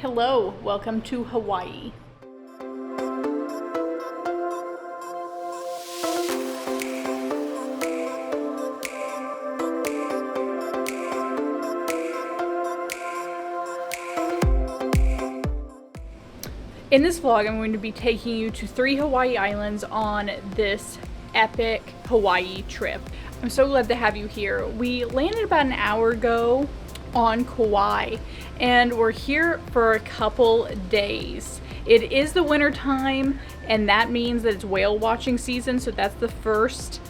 Hello, welcome to Hawaii. In this vlog, I'm going to be taking you to 3 Hawaii islands on this epic Hawaii trip. I'm so glad to have you here. We landed about an hour ago on Kauai and we're here for a couple days. It is the winter time and that means that it's whale watching season, so that's the first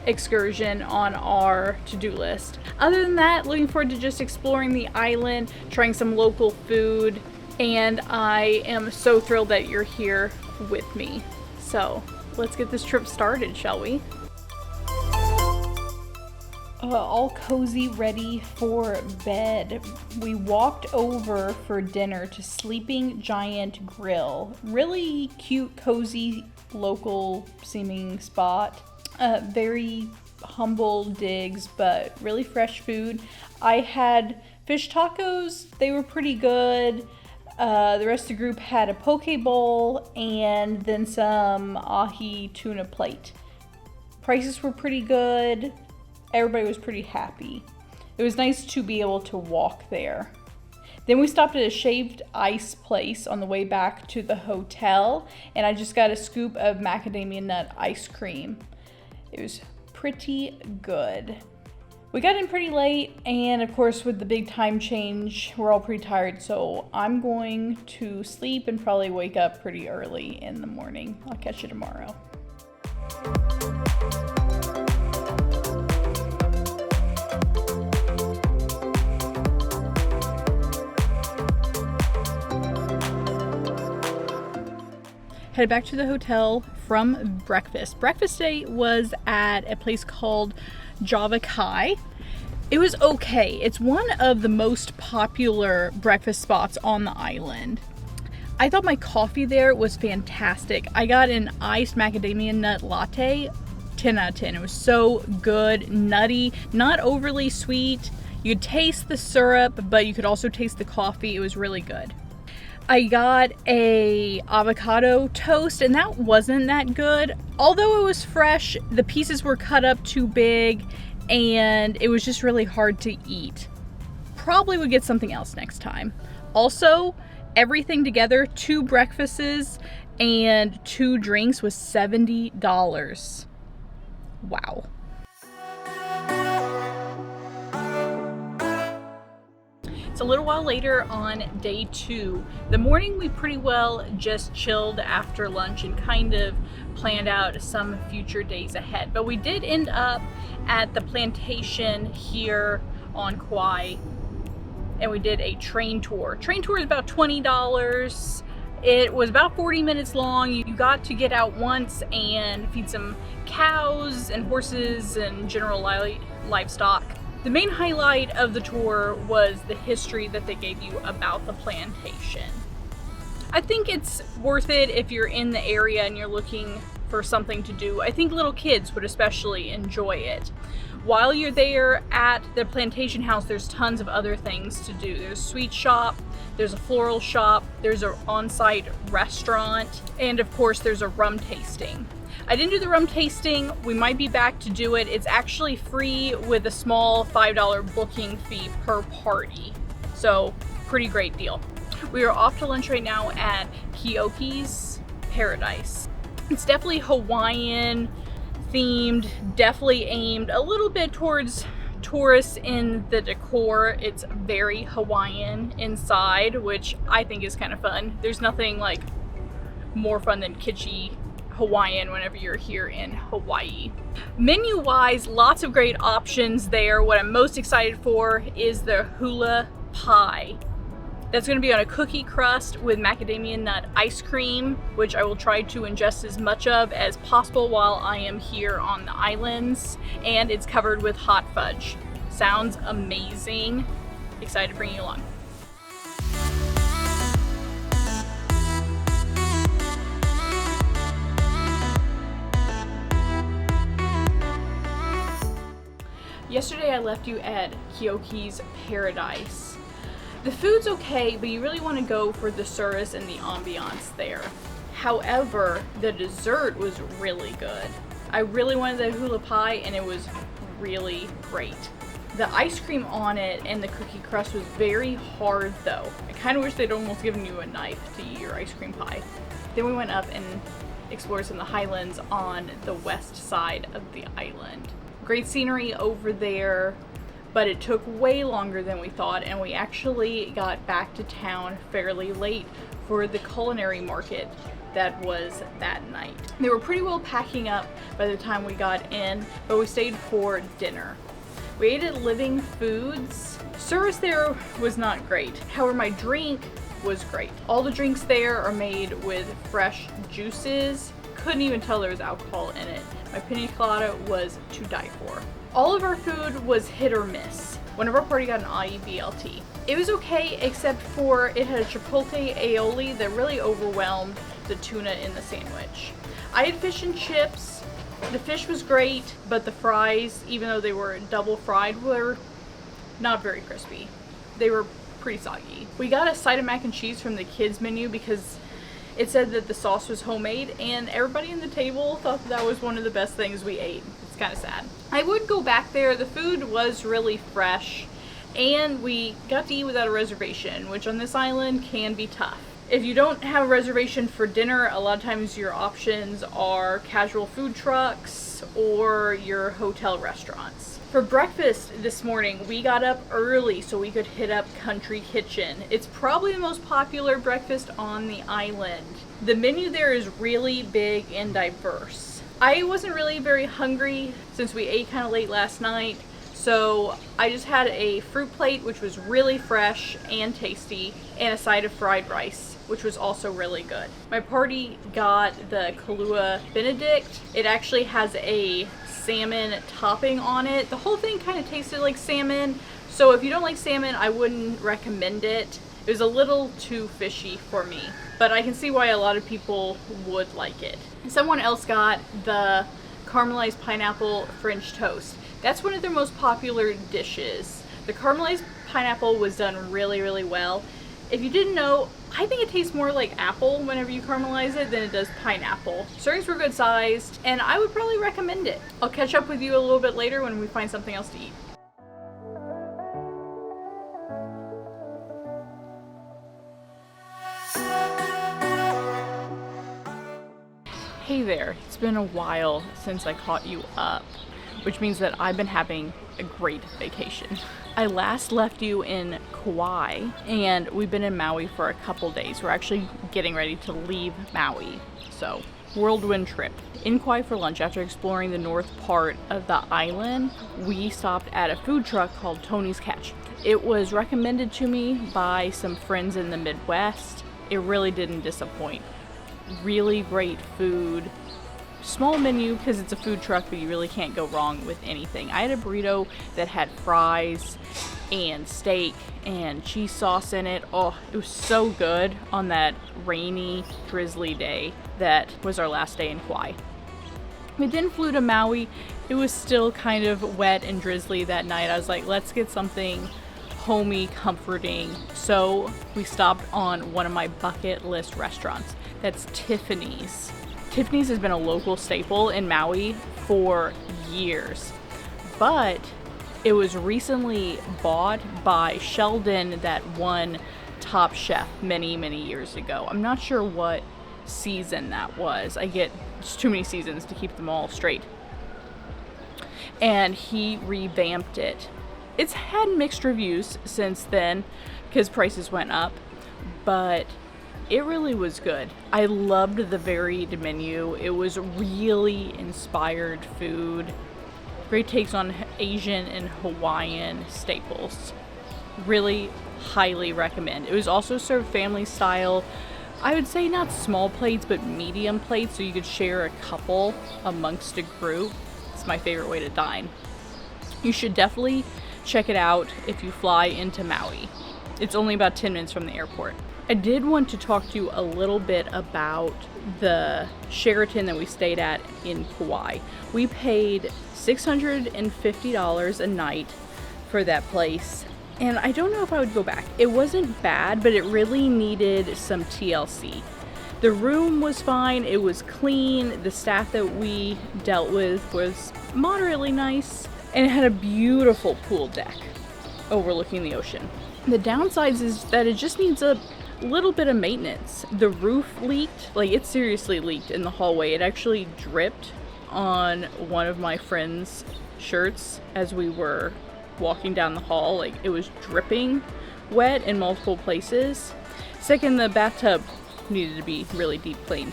excursion on our to-do list. Other than that, looking forward to just exploring the island, trying some local food, and I am so thrilled that you're here with me. So let's get this trip started, shall we? All cozy, ready for bed. We walked over for dinner to Sleeping Giant Grill. Really cute, cozy, local seeming spot. Very humble digs, but really fresh food. I had fish tacos. They were pretty good. The rest of the group had a poke bowl and then some ahi tuna plate. Prices were pretty good. Everybody was pretty happy. It was nice to be able to walk there. Then we stopped at a shaved ice place on the way back to the hotel, and I just got a scoop of macadamia nut ice cream. It was pretty good. We got in pretty late, and of course with the big time change, we're all pretty tired, so I'm going to sleep and probably wake up pretty early in the morning. I'll catch you tomorrow. Headed back to the hotel from breakfast. Breakfast day was at a place called Java Kai. It was okay. It's one of the most popular breakfast spots on the island. I thought my coffee there was fantastic. I got an iced macadamia nut latte, 10 out of 10. It was so good, nutty, not overly sweet. You could taste the syrup, but you could also taste the coffee. It was really good. I got a avocado toast and that wasn't that good. Although it was fresh, the pieces were cut up too big and it was just really hard to eat. Probably would get something else next time. Also, everything together, 2 breakfasts and 2 drinks was $70. Wow. It's a little while later on day 2. The morning we pretty well just chilled after lunch and kind of planned out some future days ahead. But we did end up at the plantation here on Kauai and we did a train tour. Train tour is about $20. It was about 40 minutes long. You got to get out once and feed some cows and horses and general livestock. The main highlight of the tour was the history that they gave you about the plantation. I think it's worth it if you're in the area and you're looking for something to do. I think little kids would especially enjoy it. While you're there at the plantation house, there's tons of other things to do. There's a sweet shop, there's a floral shop, there's an on-site restaurant, and of course there's a rum tasting. I didn't do the rum tasting. We might be back to do it. It's actually free with a small $5 booking fee per party. So pretty great deal. We are off to lunch right now at Keoki's Paradise. It's definitely Hawaiian themed, definitely aimed a little bit towards tourists in the decor. It's very Hawaiian inside, which I think is kind of fun. There's nothing like more fun than kitschy Hawaiian whenever you're here in Hawaii. Menu wise, lots of great options there. What I'm most excited for is the hula pie. That's going to be on a cookie crust with macadamia nut ice cream, which I will try to ingest as much of as possible while I am here on the islands, and it's covered with hot fudge. Sounds amazing. Excited to bring you along. Yesterday I left you at Keoki's Paradise. The food's okay, but you really want to go for the service and the ambiance there. However, the dessert was really good. I really wanted the hula pie, and it was really great. The ice cream on it and the cookie crust was very hard though. I kind of wish they'd almost given you a knife to eat your ice cream pie. Then we went up and explored some of the highlands on the west side of the island. Great scenery over there, but it took way longer than we thought, and we actually got back to town fairly late for the culinary market that was that night. They were pretty well packing up by the time we got in, but we stayed for dinner. We ate at Living Foods. Service there was not great. However, my drink was great. All the drinks there are made with fresh juices. Couldn't even tell there was alcohol in it. My pina colada was to die for. All of our food was hit or miss. One of our party got an IBLT. It was okay, except for it had a chipotle aioli that really overwhelmed the tuna in the sandwich. I had fish and chips. The fish was great, but the fries, even though they were double fried, were not very crispy. They were pretty soggy. We got a side of mac and cheese from the kids menu because it said that the sauce was homemade, and everybody in the table thought that was one of the best things we ate. It's kind of sad. I would go back there. The food was really fresh, and we got to eat without a reservation, which on this island can be tough. If you don't have a reservation for dinner, a lot of times your options are casual food trucks or your hotel restaurants. For breakfast this morning, we got up early so we could hit up Country Kitchen. It's probably the most popular breakfast on the island. The menu there is really big and diverse. I wasn't really very hungry since we ate kind of late last night, so I just had a fruit plate, which was really fresh and tasty, and a side of fried rice, which was also really good. My party got the Kahlua Benedict. It actually has a salmon topping on it. The whole thing kind of tasted like salmon, so if you don't like salmon, I wouldn't recommend it. It was a little too fishy for me, but I can see why a lot of people would like it. Someone else got the caramelized pineapple French toast. That's one of their most popular dishes. The caramelized pineapple was done really, really well. If you didn't know, I think it tastes more like apple whenever you caramelize it than it does pineapple. Servings were good sized, and I would probably recommend it. I'll catch up with you a little bit later when we find something else to eat. Hey there, it's been a while since I caught you up, which means that I've been having a great vacation. I last left you in Kauai, and we've been in Maui for a couple days. We're actually getting ready to leave Maui, so whirlwind trip. In Kauai for lunch, after exploring the north part of the island, we stopped at a food truck called Tony's Catch. It was recommended to me by some friends in the Midwest. It really didn't disappoint. Really great food. Small menu because it's a food truck, but you really can't go wrong with anything. I had a burrito that had fries and steak and cheese sauce in it. Oh, it was so good on that rainy, drizzly day that was our last day in Kauai. We then flew to Maui. It was still kind of wet and drizzly that night. I was like, let's get something homey, comforting. So we stopped on one of my bucket list restaurants. That's Tiffany's. Tiffany's has been a local staple in Maui for years, but it was recently bought by Sheldon that won Top Chef many, many years ago. I'm not sure what season that was. I get just too many seasons to keep them all straight. And he revamped it. It's had mixed reviews since then because prices went up, but it really was good. I loved the varied menu. It was really inspired food. Great takes on Asian and Hawaiian staples. Really highly recommend. It was also served family style. I would say not small plates, but medium plates, so you could share a couple amongst a group. It's my favorite way to dine. You should definitely check it out if you fly into Maui. It's only about 10 minutes from the airport. I did want to talk to you a little bit about the Sheraton that we stayed at in Kauai. We paid $650 a night for that place, and I don't know if I would go back. It wasn't bad, but it really needed some TLC. The room was fine, it was clean, the staff that we dealt with was moderately nice, and it had a beautiful pool deck overlooking the ocean. The downsides is that it just needs a little bit of maintenance. The roof leaked, like it seriously leaked in the hallway. It actually dripped on one of my friend's shirts as we were walking down the hall. Like it was dripping wet in multiple places. Second, the bathtub needed to be really deep cleaned.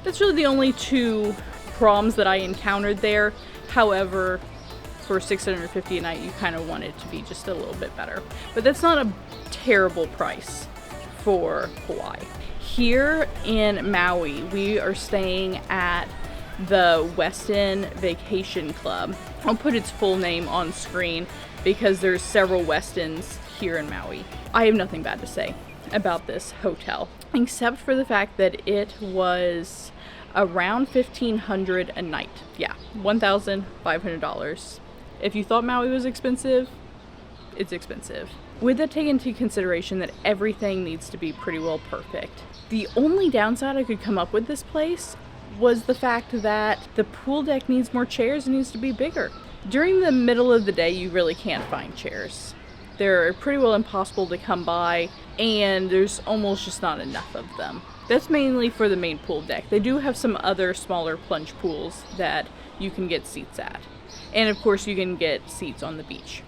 That's really the only two problems that I encountered there. However, for $650 a night, you kind of want it to be just a little bit better. But that's not a terrible price for Hawaii. Here in Maui, we are staying at the Westin Vacation Club. I'll put its full name on screen because there's several Westins here in Maui. I have nothing bad to say about this hotel, except for the fact that it was around $1,500 a night. Yeah, $1,500. If you thought Maui was expensive, it's expensive. With that taken into consideration that everything needs to be pretty well perfect. The only downside I could come up with this place was the fact that the pool deck needs more chairs and needs to be bigger. During the middle of the day, you really can't find chairs. They're pretty well impossible to come by, and there's almost just not enough of them. That's mainly for the main pool deck. They do have some other smaller plunge pools that you can get seats at. And of course you can get seats on the beach.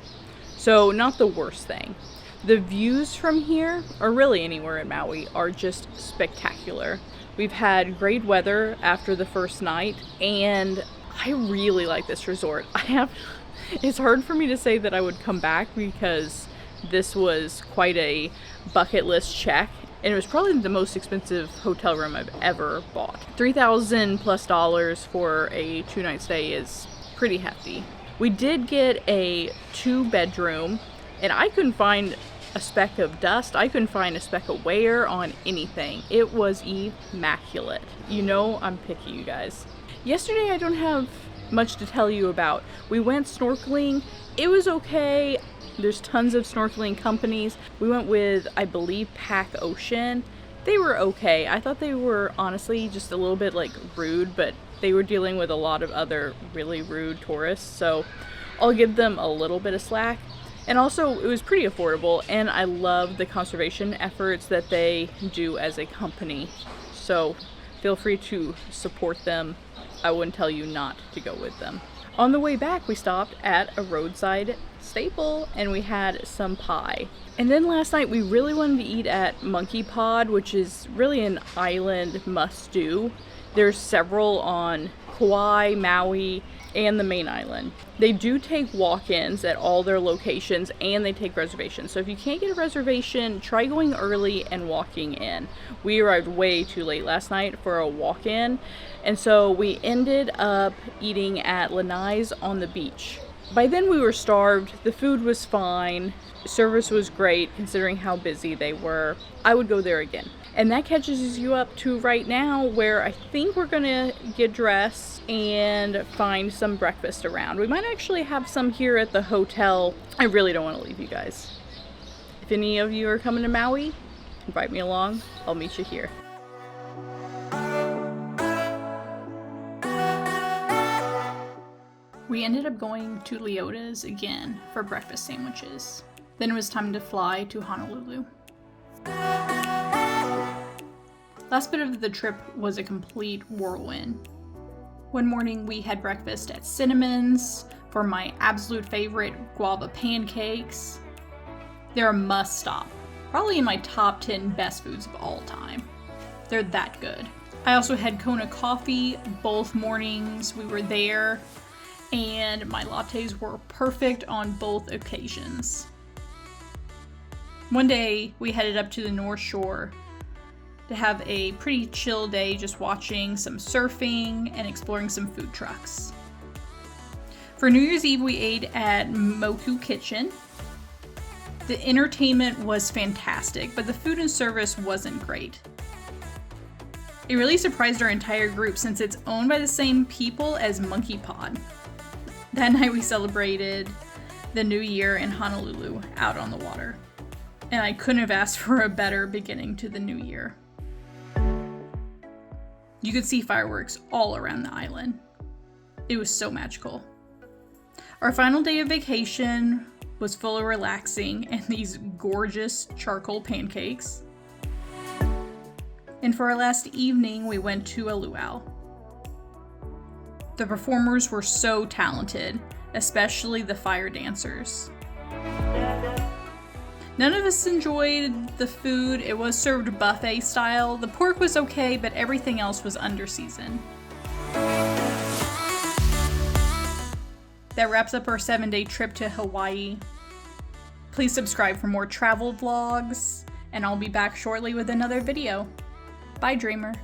So not the worst thing. The views from here, or really anywhere in Maui, are just spectacular. We've had great weather after the first night, and I really like this resort. It's hard for me to say that I would come back because this was quite a bucket list check, and it was probably the most expensive hotel room I've ever bought. $3,000 plus for a 2-night stay is pretty hefty. We did get a 2-bedroom, and I couldn't find a speck of dust. I couldn't find a speck of wear on anything. It was immaculate. You know I'm picky, you guys. Yesterday I don't have much to tell you about. We went snorkeling. It was okay. There's tons of snorkeling companies. We went with, I believe, Pac Ocean. They were okay. I thought they were honestly just a little bit like rude, but they were dealing with a lot of other really rude tourists, so I'll give them a little bit of slack. And also, it was pretty affordable, and I love the conservation efforts that they do as a company. So feel free to support them. I wouldn't tell you not to go with them. On the way back, we stopped at a roadside staple and we had some pie. And then last night we really wanted to eat at Monkey Pod, which is really an island must-do. There's several on Kauai, Maui, and the main island. They do take walk-ins at all their locations, and they take reservations. So if you can't get a reservation, try going early and walking in. We arrived way too late last night for a walk-in, and so we ended up eating at Lanai's on the beach. By then we were starved. The food was fine. Service was great considering how busy they were. I would go there again. And that catches you up to right now, where I think we're gonna get dressed and find some breakfast around. We might actually have some here at the hotel. I really don't want to leave you guys. If any of you are coming to Maui, invite me along. I'll meet you here. We ended up going to Leota's again for breakfast sandwiches. Then it was time to fly to Honolulu. Last bit of the trip was a complete whirlwind. One morning we had breakfast at Cinnamon's for my absolute favorite guava pancakes. They're a must stop. Probably in my top 10 best foods of all time. They're that good. I also had Kona coffee both mornings we were there, and my lattes were perfect on both occasions. One day we headed up to the North Shore to have a pretty chill day, just watching some surfing and exploring some food trucks. For New Year's Eve, we ate at Moku Kitchen. The entertainment was fantastic, but the food and service wasn't great. It really surprised our entire group since it's owned by the same people as Monkey Pod. That night we celebrated the new year in Honolulu out on the water. And I couldn't have asked for a better beginning to the new year. You could see fireworks all around the island. It was so magical. Our final day of vacation was full of relaxing and these gorgeous charcoal pancakes. And for our last evening, we went to a luau. The performers were so talented, especially the fire dancers. None of us enjoyed the food. It was served buffet style. The pork was okay, but everything else was underseasoned. That wraps up our 7-day trip to Hawaii. Please subscribe for more travel vlogs, and I'll be back shortly with another video. Bye, dreamer.